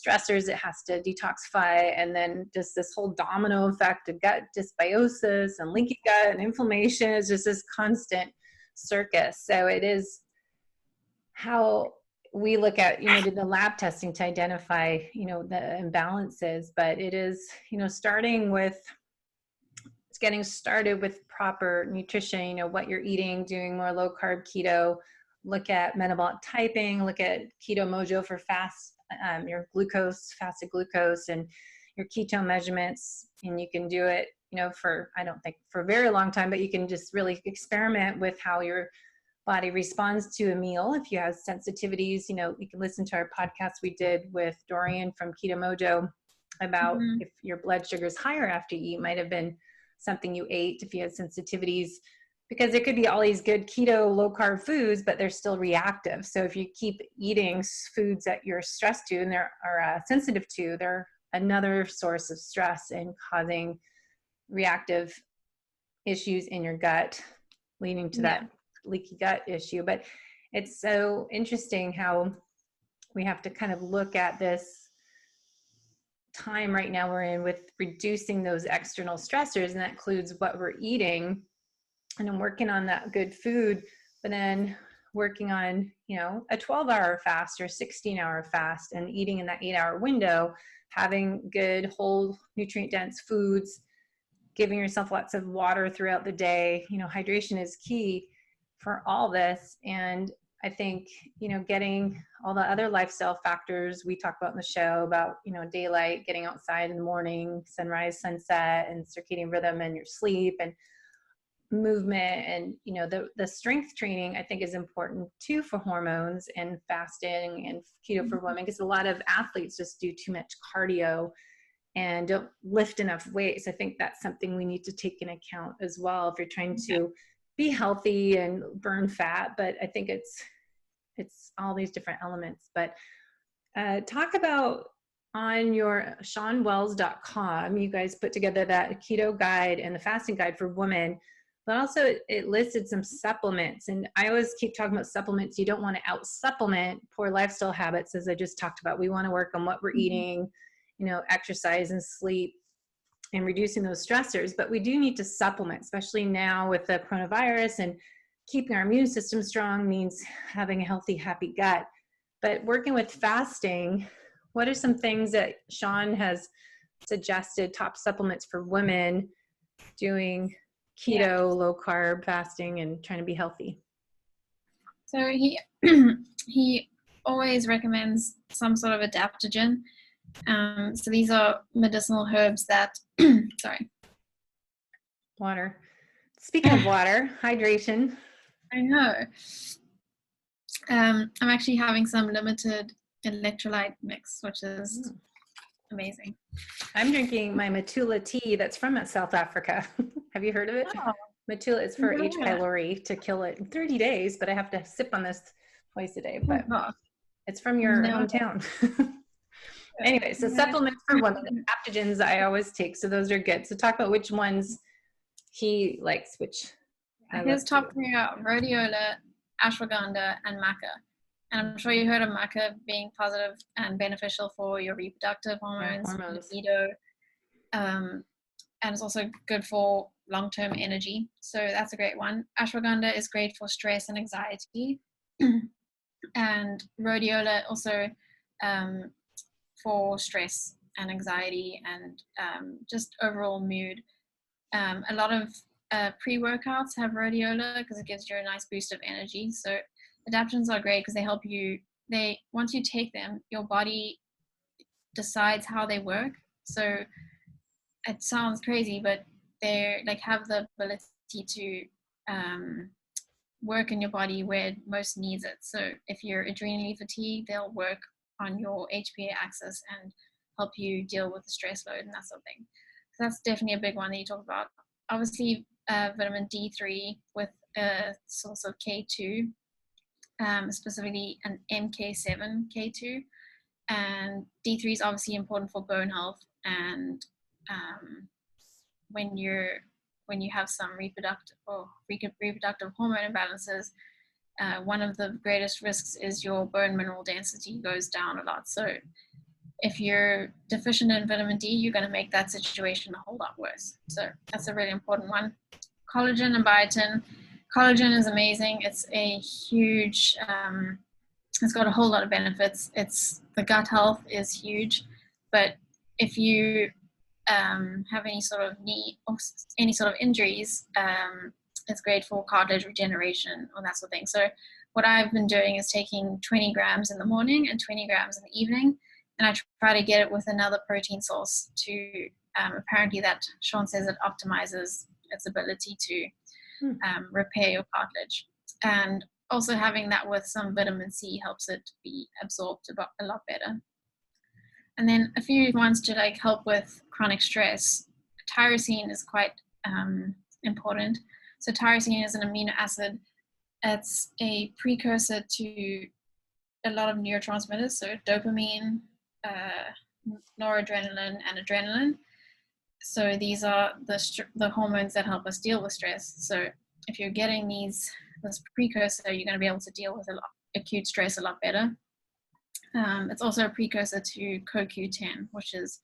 stressors it has to detoxify. And then just this whole domino effect of gut dysbiosis and leaky gut and inflammation is just this constant circus. So it is how we look at, did the lab testing to identify, the imbalances, but it is, getting started with proper nutrition, what you're eating, doing more low carb keto, look at metabolic typing, look at Keto Mojo for your glucose, fasted glucose, and your ketone measurements. And you can do it, I don't think for a very long time, but you can just really experiment with how your body responds to a meal. If you have sensitivities, you can listen to our podcast we did with Dorian from Keto Mojo about if your blood sugar is higher after you eat, might have been something you ate. If you had sensitivities because it could be all these good keto, low carb foods, but they're still reactive. So if you keep eating foods that you're stressed to and they're sensitive to, they're another source of stress and causing reactive issues in your gut, leading to that leaky gut issue. But it's so interesting how we have to kind of look at this time right now we're in with reducing those external stressors, and that includes what we're eating. And I'm working on that good food, but then working on, a 12-hour fast or 16-hour fast, and eating in that 8-hour window, having good whole nutrient dense foods, giving yourself lots of water throughout the day. Hydration is key for all this. And I think, getting all the other lifestyle factors we talk about in the show about, daylight, getting outside in the morning, sunrise, sunset, and circadian rhythm, and your sleep and movement, and the strength training I think is important too for hormones, and fasting and keto for women, because a lot of athletes just do too much cardio and don't lift enough weights. I think that's something we need to take into account as well if you're trying to be healthy and burn fat. But I think it's all these different elements. But talk about, on your SeanWells.com, you guys put together that keto guide and the fasting guide for women, but also it listed some supplements. And I always keep talking about supplements. You don't want to out supplement poor lifestyle habits, as I just talked about. We want to work on what we're eating, exercise and sleep, and reducing those stressors. But we do need to supplement, especially now with the coronavirus, and keeping our immune system strong means having a healthy, happy gut. But working with fasting, what are some things that Sean has suggested, top supplements for women doing keto, low carb fasting, and trying to be healthy? So he always recommends some sort of adaptogen. So these are medicinal herbs that, Water. Speaking of water, hydration. I know. I'm actually having some limited electrolyte mix, which is amazing. I'm drinking my Matula tea that's from South Africa. Have you heard of it? Oh, Matula is for H. pylori, to kill it in 30 days, but I have to sip on this twice a day. But it's from your hometown. Anyway, so supplements for women, adaptogens I always take. So those are good. So talk about which ones he likes, which his top three are rhodiola, ashwagandha, and maca. And I'm sure you heard of maca being positive and beneficial for your reproductive hormones. Libido, and it's also good for long-term energy. So that's a great one. Ashwagandha is great for stress and anxiety. And rhodiola also for stress and anxiety and just overall mood. A lot of pre-workouts have rhodiola because it gives you a nice boost of energy. So adaptogens are great because they help you. Once you take them, your body decides how they work. So it sounds crazy, but they have the ability to work in your body where it most needs it. So if you're adrenally fatigued, they'll work on your HPA axis and help you deal with the stress load and that sort of thing. So that's definitely a big one that you talk about. Obviously, vitamin D3 with a source of K2, specifically an MK7 K2. And D3 is obviously important for bone health. And when you have some reproductive hormone imbalances, one of the greatest risks is your bone mineral density goes down a lot. So if you're deficient in vitamin D, you're going to make that situation a whole lot worse. So that's a really important one. Collagen and biotin. Collagen is amazing. It's a huge, it's got a whole lot of benefits. The gut health is huge, but if you have any sort of knee or any sort of injuries, it's great for cartilage regeneration or that sort of thing. So what I've been doing is taking 20 grams in the morning and 20 grams in the evening, and I try to get it with another protein source to, apparently that Sean says it optimizes its ability to repair your cartilage. And also having that with some vitamin C helps it be absorbed a lot better. And then a few ones to help with chronic stress. Tyrosine is quite important. So tyrosine is an amino acid. It's a precursor to a lot of neurotransmitters, so dopamine, noradrenaline, and adrenaline. So these are the hormones that help us deal with stress. So if you're getting this precursor, you're going to be able to deal with acute stress a lot better. It's also a precursor to CoQ10, which is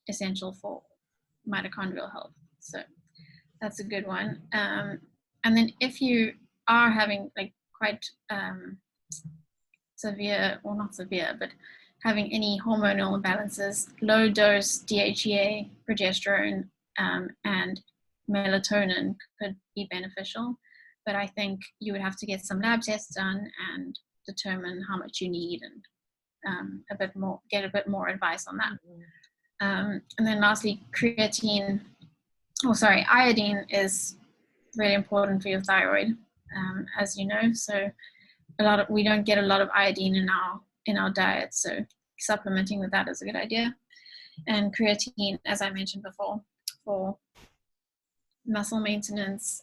essential for mitochondrial health. So that's a good one. And then if you are having like quite severe, well, not severe, but having any hormonal imbalances, low dose DHEA, progesterone, and melatonin could be beneficial. But I think you would have to get some lab tests done and determine how much you need, and get a bit more advice on that. And then lastly, iodine is really important for your thyroid, as you know. So we don't get a lot of iodine in our diet, so supplementing with that is a good idea. And creatine, as I mentioned before, for muscle maintenance.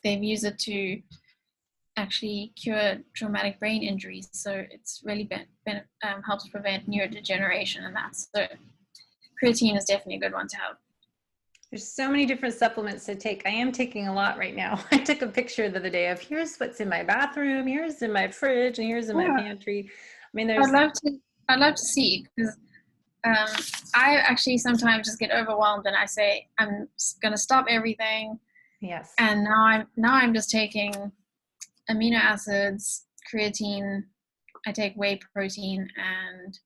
They've used it to actually cure traumatic brain injuries, so it's really helps prevent neurodegeneration and that. So creatine is definitely a good one to have. There's so many different supplements to take. I am taking a lot right now. I took a picture the other day of here's what's in my bathroom, here's in my fridge, and here's in my pantry. I mean, I'd love to see, because I actually sometimes just get overwhelmed and I say I'm going to stop everything. Yes. And now I'm just taking amino acids, creatine. I take whey protein, and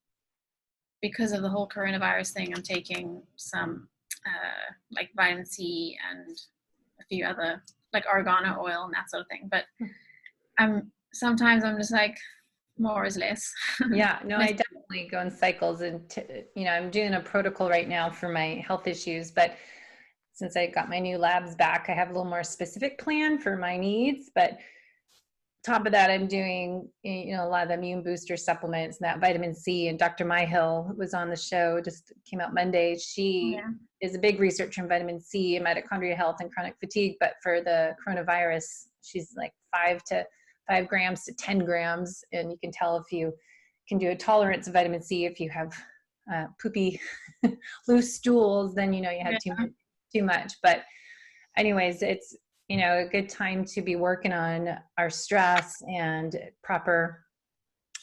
because of the whole coronavirus thing, I'm taking some like vitamin C and a few other, like oregano oil and that sort of thing. But sometimes I'm just like, more is less. Yeah, no, I definitely go in cycles, and I'm doing a protocol right now for my health issues, but since I got my new labs back, I have a little more specific plan for my needs. But top of that, I'm doing a lot of the immune booster supplements and that vitamin C. And Dr. Myhill was on the show, just came out Monday. She is a big researcher in vitamin C and mitochondrial health and chronic fatigue, but for the coronavirus, she's like 5 grams to 10 grams. And you can tell if you can do a tolerance of vitamin C. If you have poopy loose stools, then you have too much. But anyways, it's a good time to be working on our stress and proper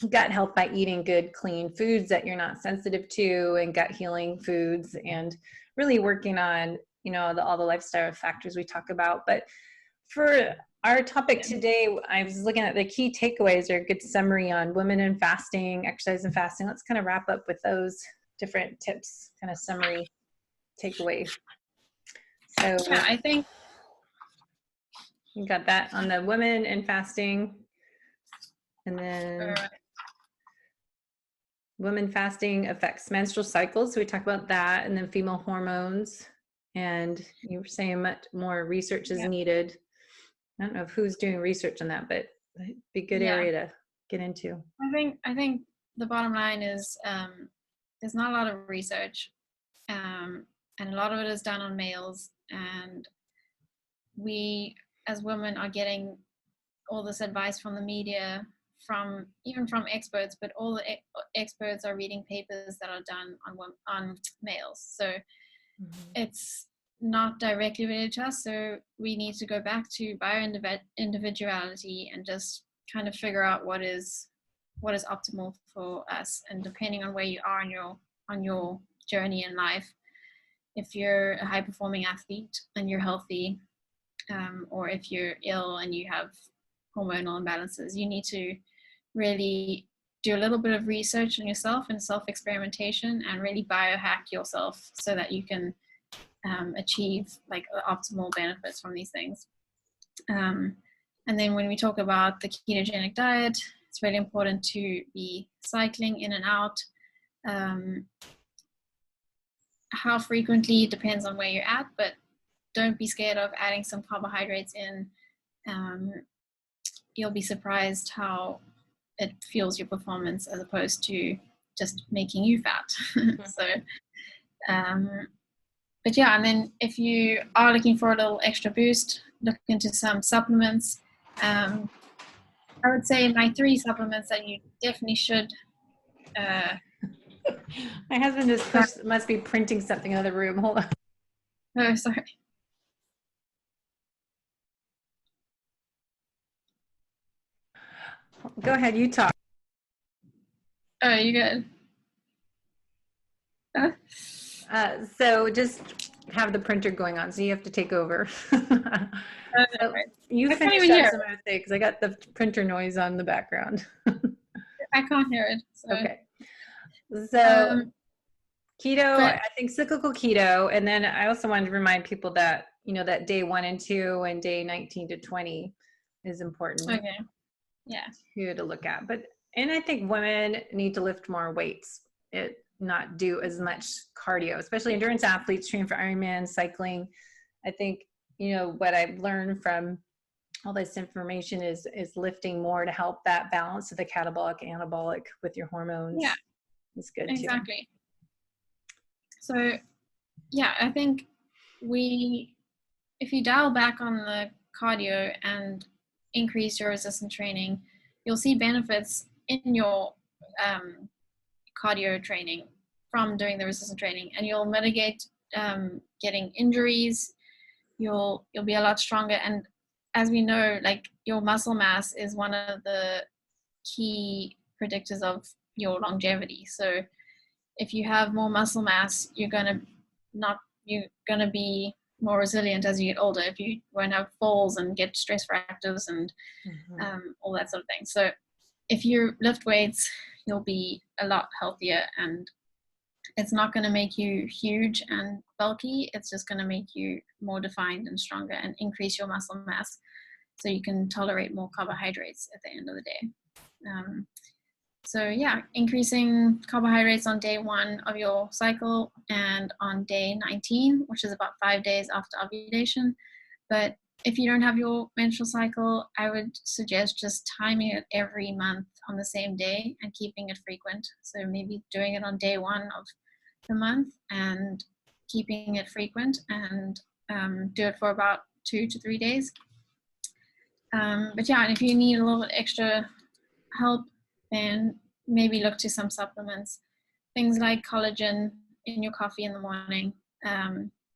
gut health by eating good, clean foods that you're not sensitive to, and gut healing foods, and really working on, all the lifestyle factors we talk about. But for our topic today, I was looking at the key takeaways, or a good summary on women and fasting, exercise and fasting. Let's kind of wrap up with those different tips, kind of summary takeaway. So yeah, I think you got that on the women and fasting, and then women fasting affects menstrual cycles. So we talk about that, and then female hormones. And you were saying much more research is needed. I don't know if who's doing research on that, but it'd be a good area to get into. I think the bottom line is there's not a lot of research, and a lot of it is done on males, and we as women are getting all this advice from the media, even from experts, but all the experts are reading papers that are done on males. So it's not directly related to us. So we need to go back to bio-individuality and just kind of figure out what is optimal for us. And depending on where you are on your journey in life, if you're a high performing athlete and you're healthy, or if you're ill and you have hormonal imbalances, you need to really do a little bit of research on yourself and self-experimentation, and really biohack yourself so that you can achieve like optimal benefits from these things. And then when we talk about the ketogenic diet, it's really important to be cycling in and out. How frequently depends on where you're at, but don't be scared of adding some carbohydrates in. You'll be surprised how it fuels your performance as opposed to just making you fat. So, but yeah, and then if you are looking for a little extra boost, look into some supplements. I would say my 3 supplements that you definitely should My husband just pushed, must be printing something in the other room. Hold on. oh, sorry. Go ahead, you talk. Oh, you good? So just have the printer going on, so you have to take over. So you I can't finish even up hear some of the things. I got the printer noise on the background. I can't hear it. So. Okay. So keto, but, I think cyclical keto, and then I also wanted to remind people that, you know, that day 1 and 2 and day 19 to 20 is important. okay. Yeah. To look at. But, and I think women need to lift more weights, not do as much cardio, especially endurance athletes train for Ironman, cycling. I think, you know, what I've learned from all this information is lifting more to help that balance of the catabolic, anabolic with your hormones. Yeah, it's good exactly. too. So yeah, I think if you dial back on the cardio and increase your resistance training, you'll see benefits in your cardio training from doing the resistance training, and you'll mitigate getting injuries. You'll be a lot stronger, and as we know, like, your muscle mass is one of the key predictors of your longevity. So if you have more muscle mass, you're gonna be more resilient as you get older. If you won't have falls and get stress fractures and all that sort of thing. So if you lift weights, you'll be a lot healthier, and it's not going to make you huge and bulky. It's just going to make you more defined and stronger and increase your muscle mass so you can tolerate more carbohydrates at the end of the day. So yeah, increasing carbohydrates on day 1 of your cycle and on day 19, which is about 5 days after ovulation. But if you don't have your menstrual cycle, I would suggest just timing it every month on the same day and keeping it frequent. So maybe doing it on day 1 of the month and keeping it frequent, and do it for about 2 to 3 days. But yeah, and if you need a little bit extra help, then maybe look to some supplements, things like collagen in your coffee in the morning,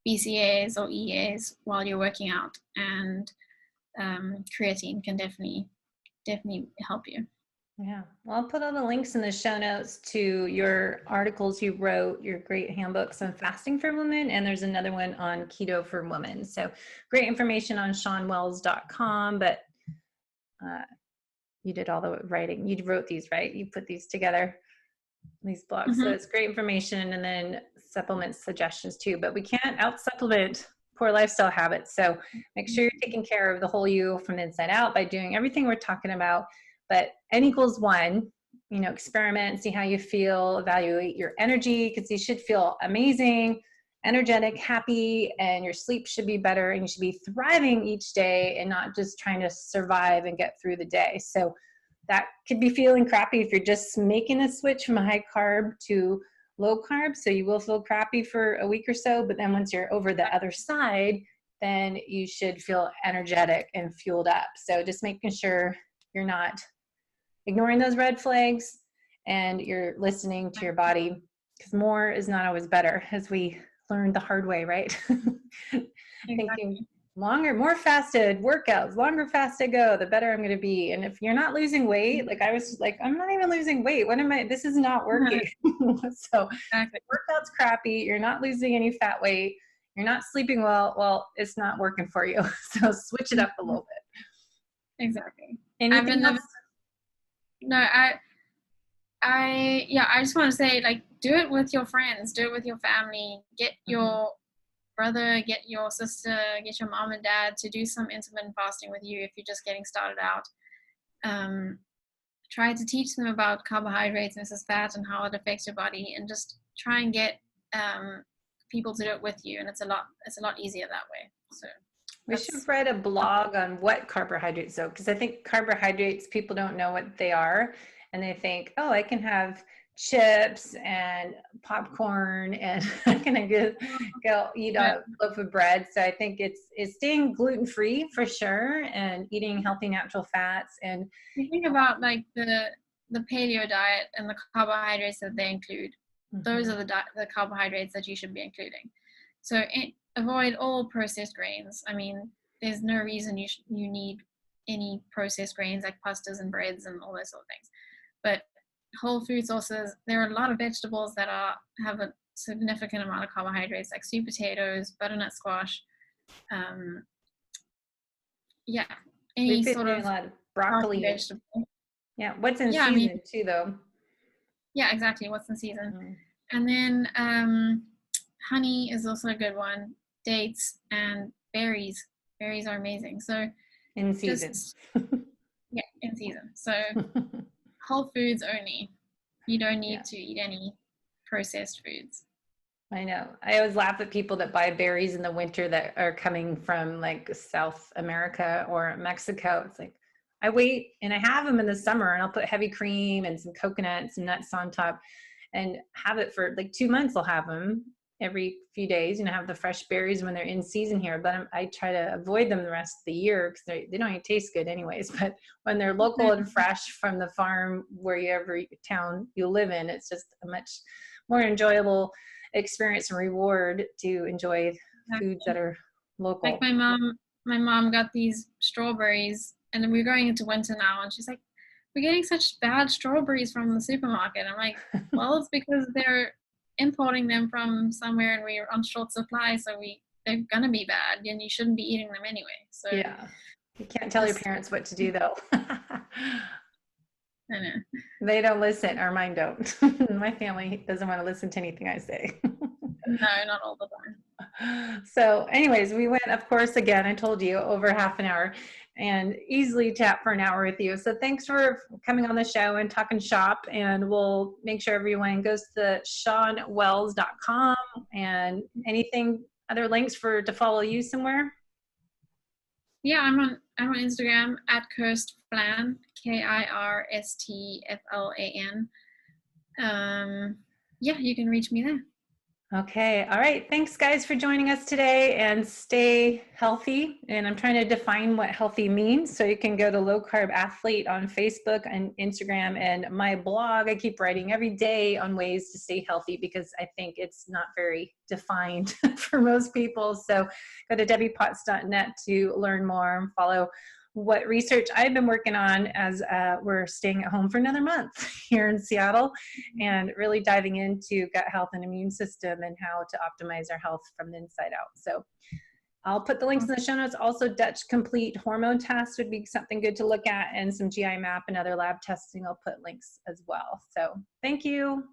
BCAAs or EAs while you're working out, and creatine can definitely help you. Yeah, well, I'll put all the links in the show notes to your articles you wrote, your great handbooks on fasting for women, and there's another one on keto for women. So great information on ShawnWells.com, but you did all the writing. You wrote these, right? You put these together, these blogs. So it's great information, and then supplement suggestions too. But we can't out-supplement poor lifestyle habits. So make sure you're taking care of the whole you from the inside out by doing everything we're talking about. But N=1, you know, experiment, see how you feel, evaluate your energy, because you should feel amazing, energetic, happy, and your sleep should be better, and you should be thriving each day and not just trying to survive and get through the day. So that could be feeling crappy if you're just making a switch from a high carb to low carb. So you will feel crappy for a week or so, but then once you're over the other side, then you should feel energetic and fueled up. So just making sure you're not ignoring those red flags and you're listening to your body, because more is not always better, as we learned the hard way, right? Thinking longer, more fasted workouts, longer fasted go, the better I'm going to be. And if you're not losing weight, like I was like, I'm not even losing weight. What am I? This is not working. So workout's crappy. You're not losing any fat weight. You're not sleeping well. Well, it's not working for you. So switch it up a little bit. Exactly. Anything else? No, I just want to say, like, do it with your friends, do it with your family, get your brother, get your sister, get your mom and dad to do some intermittent fasting with you if you're just getting started out. Try to teach them about carbohydrates versus fat and how it affects your body, and just try and get people to do it with you, and it's a lot easier that way. So we should write a blog on what carbohydrates though, because I think carbohydrates, people don't know what they are, and they think, oh, I can have chips and popcorn and gonna go eat a loaf of bread. So I think it's staying gluten-free for sure and eating healthy natural fats. And you think about like the paleo diet and the carbohydrates that they include. Those are the carbohydrates that you should be including. So avoid all processed grains. I mean, there's no reason you need any processed grains like pastas and breads and all those sort of things. But whole food sources, there are a lot of vegetables that have a significant amount of carbohydrates, like sweet potatoes, butternut squash. Any sort of a lot of broccoli. Vegetable. Yeah, what's in season too, though. Yeah, exactly. What's in season. And then honey is also a good one. Dates and berries. Berries are amazing. So in season. Yeah, in season. So whole foods only. You don't need to eat any processed foods. I know. I always laugh at people that buy berries in the winter that are coming from like South America or Mexico. It's like, I wait and I have them in the summer and I'll put heavy cream and some coconut and some nuts on top and have it for like 2 months. I'll have them every few days, have the fresh berries when they're in season here, but I try to avoid them the rest of the year because they don't even taste good anyways. But when they're local and fresh from the farm, wherever town you live in, it's just a much more enjoyable experience and reward to enjoy foods that are local. Like my mom got these strawberries, and we're going into winter now, and she's like, we're getting such bad strawberries from the supermarket. I'm like, well, it's because they're importing them from somewhere and we're on short supply, so they're gonna be bad and you shouldn't be eating them anyway. So yeah, you can't tell your parents what to do though. I know. They don't listen, or mine don't. My family doesn't want to listen to anything I say. No, not all the time. So anyways, we went, of course, again, I told you, over half an hour and easily chat for an hour with you. So thanks for coming on the show and talking shop. And we'll make sure everyone goes to SeanWells.com and anything, other links to follow you somewhere. Yeah, I'm on Instagram at KirstFlan, KirstFlan. Yeah, you can reach me there. Okay. All right. Thanks guys for joining us today, and stay healthy. And I'm trying to define what healthy means. So you can go to Low Carb Athlete on Facebook and Instagram, and my blog. I keep writing every day on ways to stay healthy because I think it's not very defined for most people. So go to debbiepotts.net to learn more and follow what research I've been working on as we're staying at home for another month here in Seattle, and really diving into gut health and immune system and how to optimize our health from the inside out. So I'll put the links in the show notes. Also, Dutch complete hormone test would be something good to look at, and some GI map and other lab testing. I'll put links as well. So thank you.